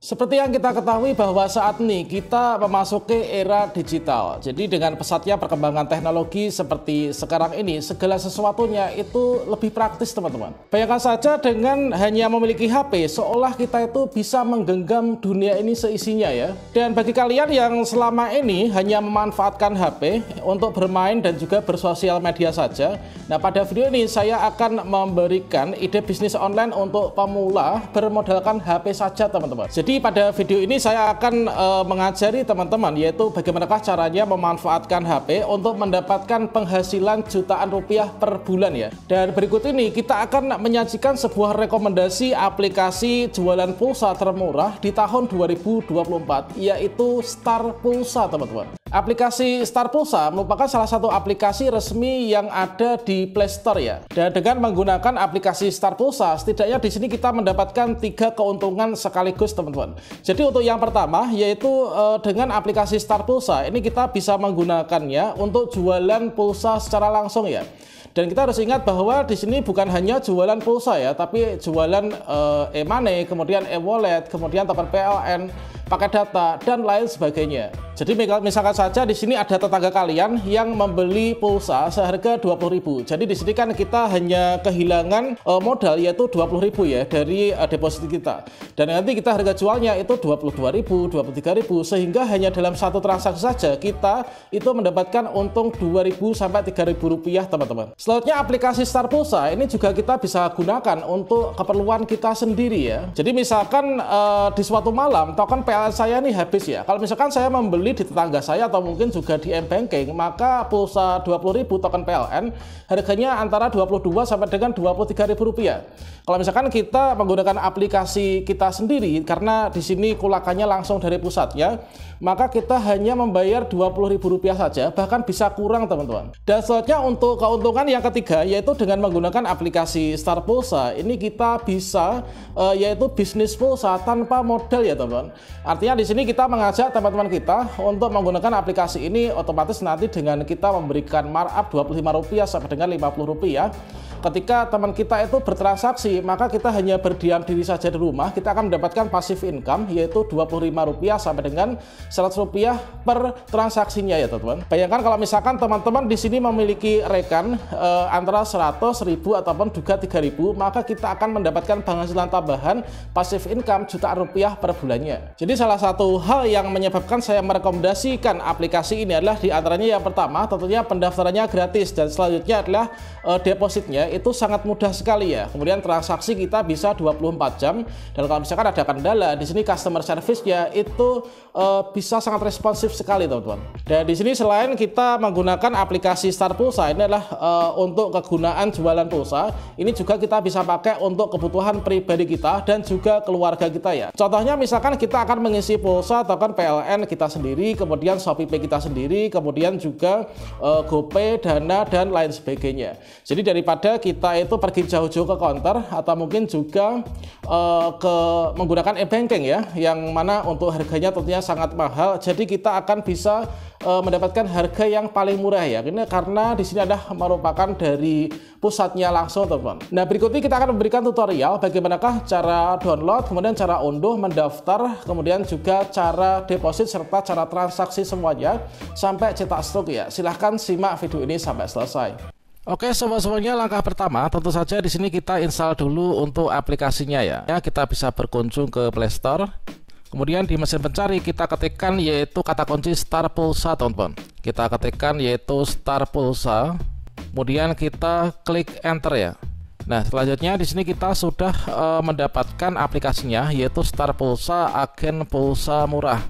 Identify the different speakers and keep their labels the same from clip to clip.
Speaker 1: Seperti yang kita ketahui bahwa saat ini kita memasuki era digital. Jadi dengan pesatnya perkembangan teknologi seperti sekarang ini, segala sesuatunya itu lebih praktis, teman-teman. Bayangkan saja dengan hanya memiliki HP, seolah kita itu bisa menggenggam dunia ini seisinya ya. Dan bagi kalian yang selama ini hanya memanfaatkan HP untuk bermain dan juga bersosial media saja, nah pada video ini saya akan memberikan ide bisnis online untuk pemula bermodalkan HP saja, teman-teman. Jadi pada video ini saya akan mengajari teman-teman yaitu bagaimanakah caranya memanfaatkan HP untuk mendapatkan penghasilan jutaan rupiah per bulan ya. Dan berikut ini kita akan menyajikan sebuah rekomendasi aplikasi jualan pulsa termurah di tahun 2024 yaitu Star Pulsa, teman-teman. Aplikasi Star Pulsa merupakan salah satu aplikasi resmi yang ada di Play Store ya. Dan dengan menggunakan aplikasi Star Pulsa, setidaknya di sini kita mendapatkan 3 keuntungan sekaligus, teman-teman. Jadi untuk yang pertama yaitu dengan aplikasi Star Pulsa ini kita bisa menggunakannya untuk jualan pulsa secara langsung ya. Dan kita harus ingat bahwa di sini bukan hanya jualan pulsa ya, tapi jualan e-money, kemudian e-wallet, kemudian token PLN, paket data dan lain sebagainya. Jadi misalkan saja di sini ada tetangga kalian yang membeli pulsa seharga 20.000. Jadi di sini kan kita hanya kehilangan modal yaitu 20.000 ya dari deposit kita. Dan nanti kita harga jualnya itu 22.000, 23.000 sehingga hanya dalam satu transaksi saja kita itu mendapatkan untung 2.000 sampai 3.000 rupiah, teman-teman. Selanjutnya aplikasi Star Pulsa ini juga kita bisa gunakan untuk keperluan kita sendiri ya. Jadi misalkan di suatu malam token PLN saya ini habis ya. Kalau misalkan saya membeli di tetangga saya atau mungkin juga di M-Banking, maka pulsa 20.000 token PLN harganya antara 22 sampai dengan 23.000 rupiah. Kalau misalkan kita menggunakan aplikasi kita sendiri karena di sini kulakannya langsung dari pusatnya, maka kita hanya membayar 20.000 rupiah saja, bahkan bisa kurang, teman-teman. Dan selanjutnya untuk keuntungan yang ketiga yaitu dengan menggunakan aplikasi Star Pulsa ini kita bisa yaitu bisnis pulsa tanpa modal ya, teman-teman. Artinya di sini kita mengajak teman-teman kita untuk menggunakan aplikasi ini, otomatis nanti dengan kita memberikan markup 25 rupiah sampai dengan 50 rupiah. Ketika teman kita itu bertransaksi, maka kita hanya berdiam diri saja di rumah, kita akan mendapatkan passive income yaitu 25 rupiah sampai dengan 100 rupiah per transaksinya ya, teman-teman. Bayangkan kalau misalkan teman-teman di sini memiliki rekan antara 100, 1000 ataupun juga 3000, maka kita akan mendapatkan penghasilan tambahan passive income jutaan rupiah per bulannya. Jadi salah satu hal yang menyebabkan saya merekomendasikan aplikasi ini adalah diantaranya yang pertama tentunya pendaftarannya gratis dan selanjutnya adalah depositnya itu sangat mudah sekali ya. Kemudian transaksi kita bisa 24 jam dan kalau misalkan ada kendala di sini customer service-nya itu bisa sangat responsif sekali, teman-teman. Dan di sini selain kita menggunakan aplikasi Star Pulsa ini adalah untuk kegunaan jualan pulsa, ini juga kita bisa pakai untuk kebutuhan pribadi kita dan juga keluarga kita ya. Contohnya misalkan kita akan mengisi pulsa token PLN kita sendiri, kemudian ShopeePay kita sendiri, kemudian juga GoPay, Dana dan lain sebagainya. Jadi daripada kita itu pergi jauh-jauh ke counter atau mungkin juga menggunakan e-banking ya, yang mana untuk harganya tentunya sangat mahal. Jadi kita akan bisa mendapatkan harga yang paling murah ya. Ini karena di sini adalah merupakan dari pusatnya langsung, teman-teman. Nah, berikutnya kita akan memberikan tutorial bagaimanakah cara download, kemudian cara unduh, mendaftar, kemudian juga cara deposit serta cara transaksi semuanya sampai cetak stok ya. Silahkan simak video ini sampai selesai. Oke, sobat-sobatnya, langkah pertama tentu saja di sini kita install dulu untuk aplikasinya ya. Kita bisa berkunjung ke Play Store. Kemudian di mesin pencari kita ketikkan yaitu kata kunci Star Pulsa, teman-teman. Kita ketikkan yaitu Star Pulsa. Kemudian kita klik enter ya. Nah, selanjutnya di sini kita sudah mendapatkan aplikasinya yaitu Star Pulsa Agen Pulsa Murah.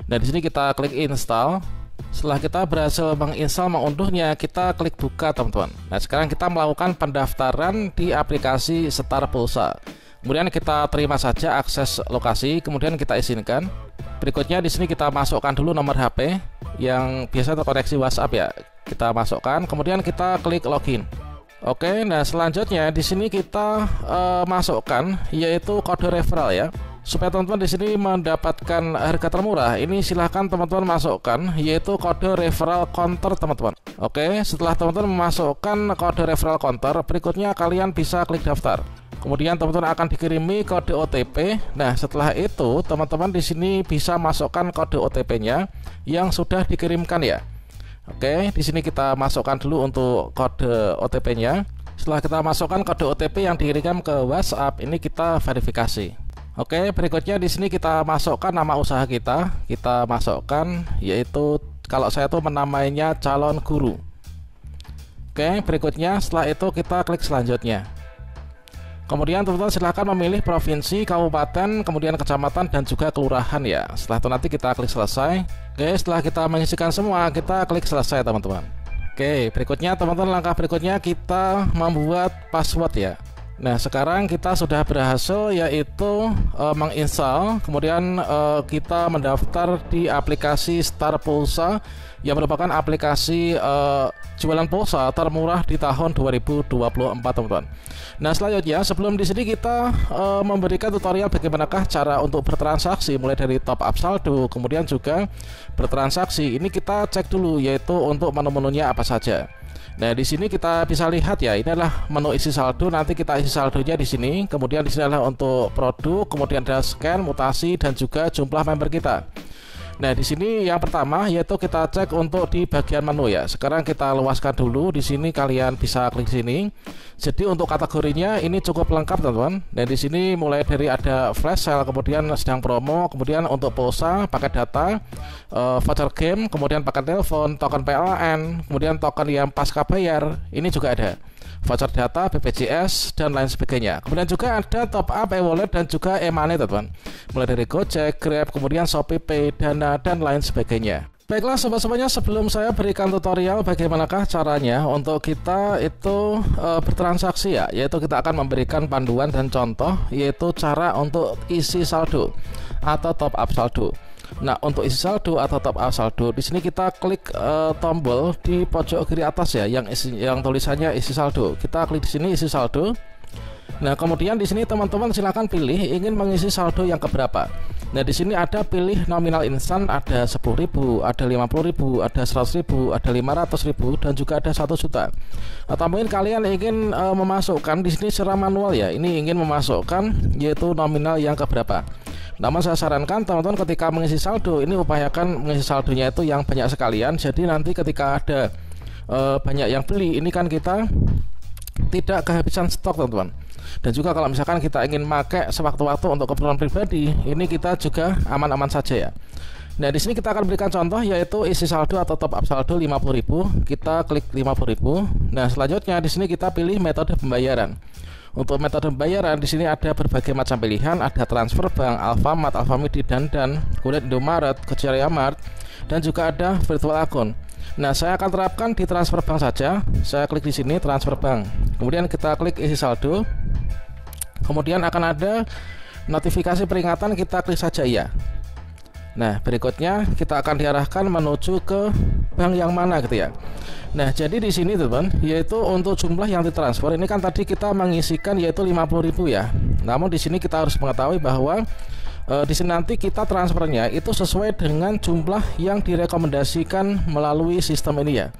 Speaker 1: Nah, di sini kita klik install. Setelah kita berhasil menginstal mengunduhnya, kita klik buka, teman-teman. Nah, sekarang kita melakukan pendaftaran di aplikasi Star Pulsa. Kemudian kita terima saja akses lokasi, kemudian kita izinkan. Berikutnya di sini kita masukkan dulu nomor HP yang biasa terkoneksi WhatsApp ya. Kita masukkan, kemudian kita klik login. Oke, nah selanjutnya di sini kita masukkan yaitu kode referral ya. Supaya teman-teman di sini mendapatkan harga termurah, ini silahkan teman-teman masukkan yaitu kode referral counter, teman-teman. Oke, setelah teman-teman memasukkan kode referral counter, berikutnya kalian bisa klik daftar. Kemudian teman-teman akan dikirimi kode OTP. Nah, setelah itu teman-teman di sini bisa masukkan kode OTP-nya yang sudah dikirimkan ya. Oke, di sini kita masukkan dulu untuk kode OTP-nya. Setelah kita masukkan kode OTP yang dikirim ke WhatsApp, ini kita verifikasi. Oke, berikutnya di sini kita masukkan nama usaha kita. Kita masukkan yaitu kalau saya tuh menamainya calon guru. Oke, berikutnya setelah itu kita klik selanjutnya. Kemudian teman-teman silahkan memilih provinsi, kabupaten, kemudian kecamatan dan juga kelurahan ya. Setelah itu nanti kita klik selesai. Oke, setelah kita mengisikan semua, kita klik selesai teman-teman. Oke, berikutnya teman-teman, langkah berikutnya kita membuat password ya. Nah, sekarang kita sudah berhasil yaitu menginstal, kemudian kita mendaftar di aplikasi Star Pulsa yang merupakan aplikasi jualan pulsa termurah di tahun 2024 teman-teman. Nah, selanjutnya sebelum di sini kita memberikan tutorial bagaimanakah cara untuk bertransaksi mulai dari top up saldo, kemudian juga bertransaksi. Ini kita cek dulu yaitu untuk menu-menunya apa saja. Nah, di sini kita bisa lihat ya, ini adalah menu isi saldo. Nanti kita isi saldonya di sini. Kemudian di sini adalah untuk produk, kemudian ada scan, mutasi dan juga jumlah member kita. Nah, di sini yang pertama yaitu kita cek untuk di bagian menu ya. Sekarang kita luaskan dulu. Di sini kalian bisa klik sini. Jadi untuk kategorinya ini cukup lengkap teman-teman. Dan di sini mulai dari ada flash sale, kemudian sedang promo, kemudian untuk pulsa, paket data, voucher game, kemudian paket telepon, token PLN, kemudian token yang pasca bayar, ini juga ada. Voucher data, BPJS dan lain sebagainya. Kemudian juga ada top up e-wallet dan juga e-money teman-teman. Mulai dari Gojek, Grab, kemudian ShopeePay, Dana dan lain sebagainya. Baiklah sobat-sobatnya, sebelum saya berikan tutorial bagaimanakah caranya untuk kita itu bertransaksi ya, yaitu kita akan memberikan panduan dan contoh yaitu cara untuk isi saldo atau top up saldo. Nah, untuk isi saldo atau top up saldo, di sini kita klik tombol di pojok kiri atas ya, yang tulisannya isi saldo. Kita klik di sini isi saldo. Nah, kemudian di sini teman-teman silakan pilih ingin mengisi saldo yang keberapa. Nah, di sini ada pilih nominal instan, ada 10.000, ada 50.000, ada 100.000, ada 500.000 dan juga ada 1 juta. Atau mungkin kalian ingin memasukkan di sini secara manual ya. Ini ingin memasukkan yaitu nominal yang keberapa. Namun saya sarankan teman-teman ketika mengisi saldo ini upayakan mengisi saldonya itu yang banyak sekalian. Jadi nanti ketika ada banyak yang beli, ini kan kita tidak kehabisan stok teman-teman. Dan juga kalau misalkan kita ingin pakai sewaktu-waktu untuk keperluan pribadi, ini kita juga aman-aman saja ya. Nah, di sini kita akan berikan contoh yaitu isi saldo atau top up saldo 50.000. Kita klik 50.000. Nah, selanjutnya di sini kita pilih metode pembayaran. Untuk metode pembayaran di sini ada berbagai macam pilihan, ada transfer bank, Alfamart, Alfamidi dan kemudian Indomaret, Kejaya Mart dan juga ada virtual akun. Nah, saya akan terapkan di transfer bank saja. Saya klik di sini transfer bank. Kemudian kita klik isi saldo. Kemudian akan ada notifikasi peringatan, kita klik saja ya. Nah, berikutnya kita akan diarahkan menuju ke bank yang mana gitu ya. Nah, jadi di sini teman, yaitu untuk jumlah yang ditransfer ini kan tadi kita mengisikan yaitu 50.000 ya. Namun di sini kita harus mengetahui bahwa di sini nanti kita transfernya itu sesuai dengan jumlah yang direkomendasikan melalui sistem ini ya.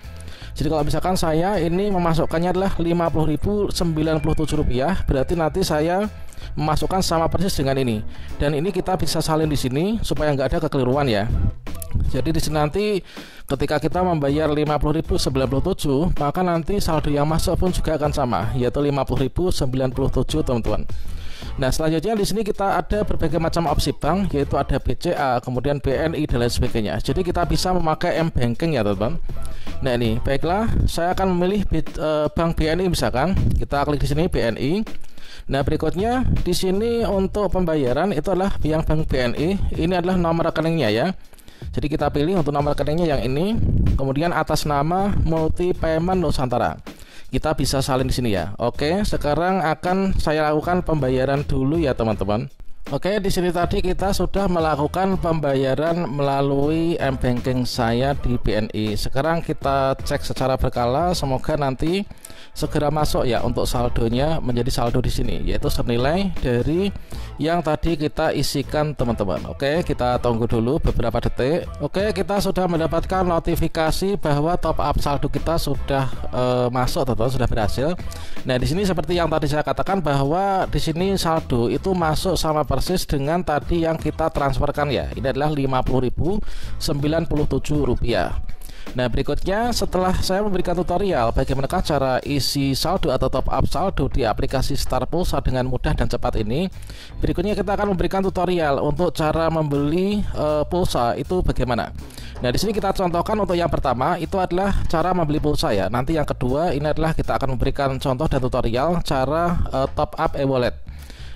Speaker 1: Jadi kalau misalkan saya ini memasukkannya adalah Rp50.097, berarti nanti saya memasukkan sama persis dengan ini. Dan ini kita bisa salin di sini supaya nggak ada kekeliruan ya. Jadi di sini nanti ketika kita membayar Rp50.097, maka nanti saldo yang masuk pun juga akan sama, yaitu Rp50.097 teman-teman. Nah, selanjutnya di sini kita ada berbagai macam opsi bank, yaitu ada BCA, kemudian BNI dan lain sebagainya. Jadi kita bisa memakai M-Banking ya teman-teman. Nah, ini baiklah, saya akan memilih bank BNI misalkan. Kita klik di sini BNI. Nah, berikutnya di sini untuk pembayaran itu adalah yang bank BNI. Ini adalah nomor rekeningnya ya. Jadi kita pilih untuk nomor rekeningnya yang ini. Kemudian atas nama Multi Payment Nusantara. Kita bisa salin di sini ya. Oke, sekarang akan saya lakukan pembayaran dulu ya teman-teman. Oke, di sini tadi kita sudah melakukan pembayaran melalui M-Banking saya di BNI. Sekarang kita cek secara berkala, semoga nanti segera masuk ya untuk saldonya menjadi saldo di sini, yaitu senilai dari yang tadi kita isikan teman-teman. Oke, kita tunggu dulu beberapa detik. Oke, kita sudah mendapatkan notifikasi bahwa top up saldo kita sudah masuk, teman-teman, sudah berhasil. Nah, di sini seperti yang tadi saya katakan bahwa di sini saldo itu masuk sama persis dengan tadi yang kita transferkan ya. Ini adalah Rp50.097. Nah, berikutnya setelah saya memberikan tutorial bagaimana cara isi saldo atau top up saldo di aplikasi Star Pulsa dengan mudah dan cepat ini, berikutnya kita akan memberikan tutorial untuk cara membeli pulsa itu bagaimana. Nah, di sini kita contohkan untuk yang pertama itu adalah cara membeli pulsa ya. Nanti yang kedua ini adalah kita akan memberikan contoh dan tutorial cara top up e-wallet.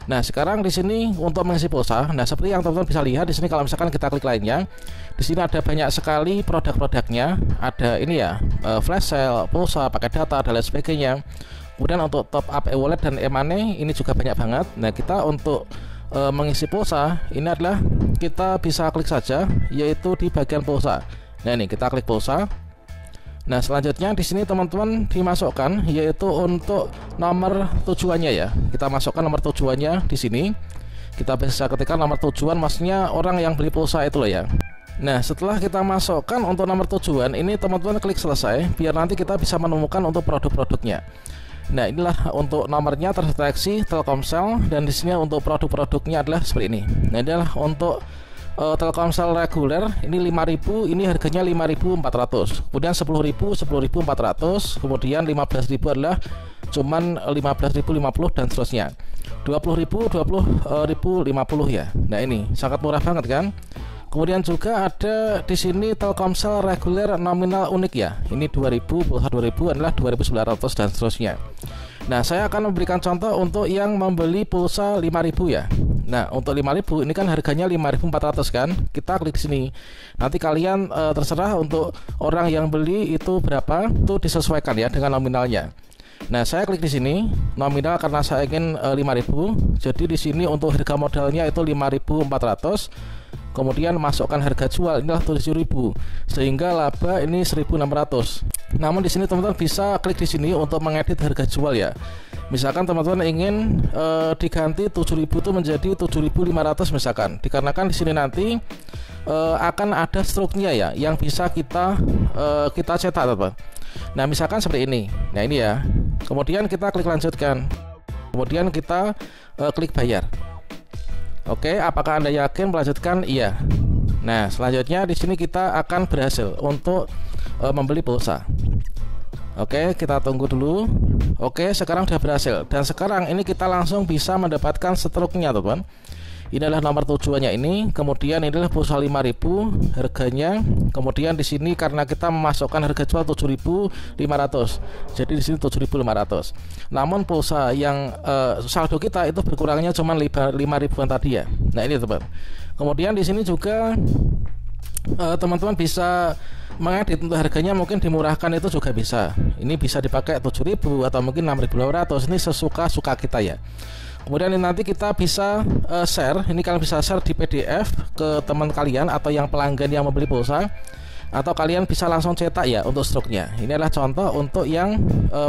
Speaker 1: Nah, sekarang di sini untuk mengisi pulsa. Nah, seperti yang teman-teman bisa lihat di sini, kalau misalkan kita klik lainnya, di sini ada banyak sekali produk-produknya. Ada ini ya, flash sale, pulsa, pakai data dan lain sebagainya. Kemudian untuk top up e-wallet dan e-money ini juga banyak banget. Nah, kita untuk mengisi pulsa ini adalah kita bisa klik saja, yaitu di bagian pulsa. Nah, ini kita klik pulsa. Nah, selanjutnya di sini teman-teman dimasukkan yaitu untuk nomor tujuannya ya. Kita masukkan nomor tujuannya di sini. Kita bisa ketikkan nomor tujuan, maksudnya orang yang beli pulsa itu loh ya. Nah, setelah kita masukkan untuk nomor tujuan ini, teman-teman klik selesai biar nanti kita bisa menemukan untuk produk-produknya. Nah, inilah untuk nomornya terdeteksi Telkomsel, dan di sini untuk produk-produknya adalah seperti ini. Nah, ini adalah untuk Telkomsel reguler ini 5.000, ini harganya 5.400. Kemudian 10.000 10.400, kemudian 15.000 adalah cuman 15.050 dan seterusnya. 20.000 20.050 ya. Nah, ini sangat murah banget kan? Kemudian juga ada di sini Telkomsel reguler nominal unik ya. Ini 2.000, pulsa 2.000 adalah 2.900 dan seterusnya. Nah, saya akan memberikan contoh untuk yang membeli pulsa 5.000 ya. Nah, untuk 5.000 ini kan harganya 5.400 kan. Kita klik di sini. Nanti kalian terserah untuk orang yang beli itu berapa, itu disesuaikan ya dengan nominalnya. Nah, saya klik di sini nominal karena saya ingin 5.000. Jadi di sini untuk harga modalnya itu 5.400. Kemudian masukkan harga jual inilah 7.000, sehingga laba ini 1.600. Namun di sini teman-teman bisa klik di sini untuk mengedit harga jual ya. Misalkan teman-teman ingin diganti 7.000 itu menjadi 7.500 misalkan. Dikarenakan di sini nanti akan ada struknya ya yang bisa kita cetak teman-teman. Nah, misalkan seperti ini. Nah, ini ya. Kemudian kita klik lanjutkan. Kemudian kita klik bayar. Oke, apakah Anda yakin melanjutkan? Iya. Nah, selanjutnya di sini kita akan berhasil untuk membeli pulsa. Oke, kita tunggu dulu. Oke, sekarang sudah berhasil. Dan sekarang ini kita langsung bisa mendapatkan struknya, teman-teman. Ini adalah nomor tujuannya ini. Kemudian ini adalah pulsa 5.000 harganya. Kemudian di sini karena kita memasukkan harga jual 7.500. Jadi di sini 7.500. Namun pulsa yang saldo kita itu berkurangnya cuma 5.000-an tadi ya. Nah, ini teman. Kemudian di sini juga teman-teman bisa mengedit untuk harganya, mungkin dimurahkan itu juga bisa. Ini bisa dipakai 7.000 atau mungkin 6.200. Ini sesuka-suka kita ya. Kemudian ini nanti kita bisa share. Ini kalian bisa share di PDF ke teman kalian atau yang pelanggan yang membeli pulsa, atau kalian bisa langsung cetak ya untuk struknya. Ini adalah contoh untuk yang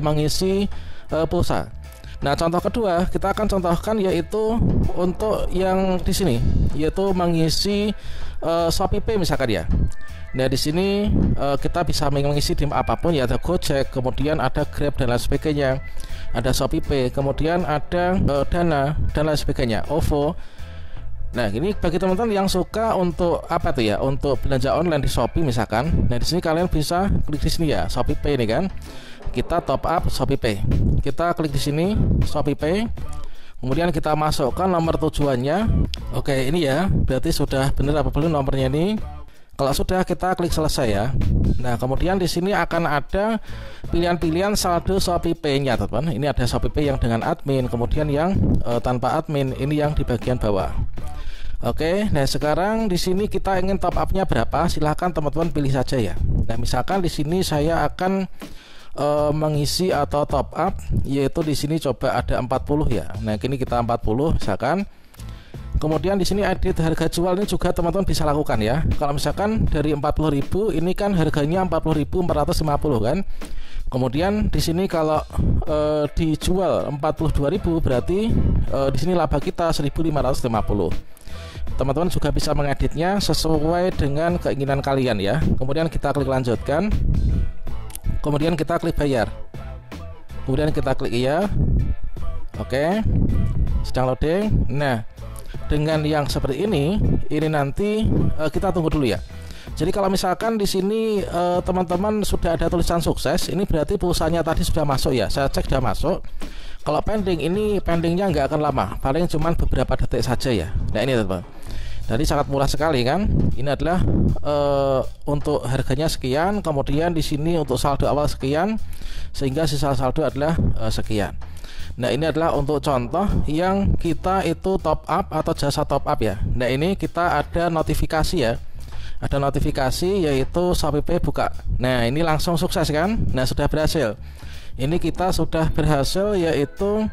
Speaker 1: mengisi pulsa. Nah, contoh kedua kita akan contohkan yaitu untuk yang di sini, yaitu mengisi ShopeePay misalkan ya. Nah, di sini kita bisa mengisi di apapun ya, ada Gojek, kemudian ada Grab dan lain sebagainya, ada ShopeePay, kemudian ada Dana dan lain sebagainya, OVO. Nah, ini bagi teman-teman yang suka untuk apa tuh ya, untuk belanja online di Shopee misalkan. Nah, di sini kalian bisa klik di sini ya, ShopeePay ini kan. Kita top up ShopeePay. Kita klik di sini ShopeePay. Kemudian kita masukkan nomor tujuannya. Oke, ini ya, berarti sudah benar apa belum nomornya ini. Kalau sudah, kita klik selesai ya. Nah, kemudian di sini akan ada pilihan-pilihan saldo ShopeePay-nya, teman. Ini ada ShopeePay yang dengan admin, kemudian yang tanpa admin, ini yang di bagian bawah. Oke, nah sekarang di sini kita ingin top up-nya berapa? Silahkan teman-teman pilih saja ya. Nah, misalkan di sini saya akan mengisi atau top up, yaitu di sini coba ada 40 ya. Nah, kini kita 40 misalkan. Kemudian di sini edit harga jual ini juga teman-teman bisa lakukan ya. Kalau misalkan dari 40.000 ini kan harganya 40.450 kan. Kemudian di sini kalau dijual 42.000 berarti di sini laba kita 1.550. Teman-teman juga bisa mengeditnya sesuai dengan keinginan kalian ya. Kemudian kita klik lanjutkan. Kemudian kita klik bayar. Kemudian kita klik iya. Oke. Sedang loading. Nah, dengan yang seperti ini nanti kita tunggu dulu ya. Jadi kalau misalkan di sini teman-teman sudah ada tulisan sukses, ini berarti pulsanya tadi sudah masuk ya. Saya cek sudah masuk. Kalau pending, ini pendingnya nggak akan lama, paling cuma beberapa detik saja ya. Nah ini teman-teman. Jadi sangat murah sekali kan. Ini adalah untuk harganya sekian, kemudian di sini untuk saldo awal sekian, sehingga sisa saldo adalah sekian. Nah ini adalah untuk contoh yang kita itu top up atau jasa top up ya. Nah ini kita ada notifikasi ya. Ada notifikasi yaitu Shopee buka. Nah ini langsung sukses kan. Nah sudah berhasil. Ini kita sudah berhasil yaitu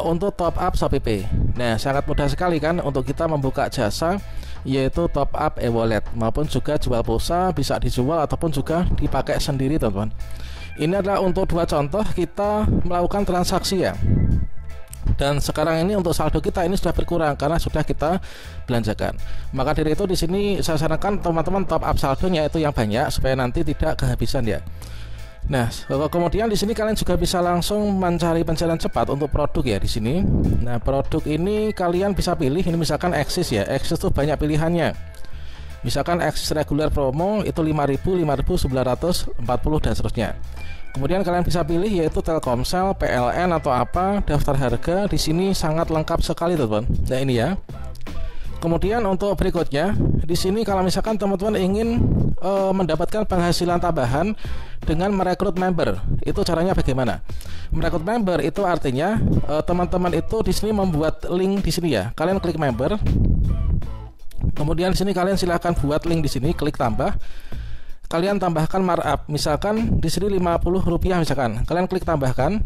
Speaker 1: untuk top up Shopee. Nah sangat mudah sekali kan untuk kita membuka jasa yaitu top up e-wallet maupun juga jual pulsa, bisa dijual ataupun juga dipakai sendiri teman-teman. Ini adalah untuk dua contoh kita melakukan transaksi ya. Dan sekarang ini untuk saldo kita ini sudah berkurang karena sudah kita belanjakan. Maka dari itu di sini saya sarankan teman-teman top up saldonya itu yang banyak supaya nanti tidak kehabisan ya. Nah, kemudian di sini kalian juga bisa langsung mencari pencarian cepat untuk produk ya di sini. Nah, produk ini kalian bisa pilih. Ini misalkan Axis ya. Axis itu banyak pilihannya. Misalkan Axis regular promo itu 5.000, 5.940 dan seterusnya. Kemudian kalian bisa pilih yaitu Telkomsel, PLN atau apa, daftar harga. Di sini sangat lengkap sekali teman-teman. Nah, ini ya. Kemudian untuk berikutnya, di sini kalau misalkan teman-teman ingin mendapatkan penghasilan tambahan dengan merekrut member, itu caranya bagaimana? Merekrut member itu artinya teman-teman itu di sini membuat link di sini ya. Kalian klik member. Kemudian di sini kalian silahkan buat link di sini, klik tambah. Kalian tambahkan markup, misalkan di sini Rp50 misalkan. Kalian klik tambahkan.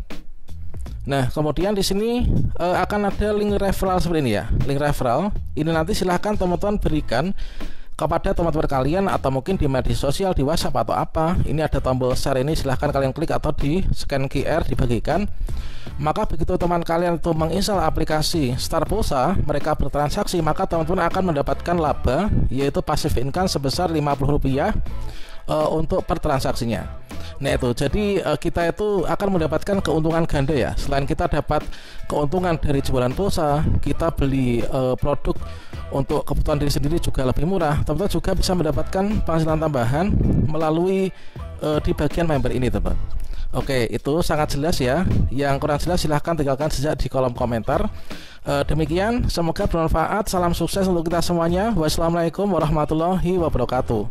Speaker 1: Nah, kemudian di sini akan ada link referral seperti ini ya. Link referral ini nanti silahkan teman-teman berikan kepada teman-teman kalian atau mungkin di media sosial, di WhatsApp atau apa. Ini ada tombol share ini, silahkan kalian klik atau di scan QR dibagikan. Maka begitu teman kalian itu menginstal aplikasi Star Pulsa, mereka bertransaksi, maka teman-teman akan mendapatkan laba yaitu passive income sebesar Rp50 untuk per transaksinya. Nah itu, jadi kita itu akan mendapatkan keuntungan ganda ya. Selain kita dapat keuntungan dari jualan pulsa, kita beli produk untuk kebutuhan diri sendiri juga lebih murah. Teman-teman juga bisa mendapatkan penghasilan tambahan melalui di bagian member ini teman. Oke, itu sangat jelas ya. Yang kurang jelas silahkan tinggalkan sejak di kolom komentar. Demikian, semoga bermanfaat. Salam sukses untuk kita semuanya. Wassalamualaikum warahmatullahi wabarakatuh.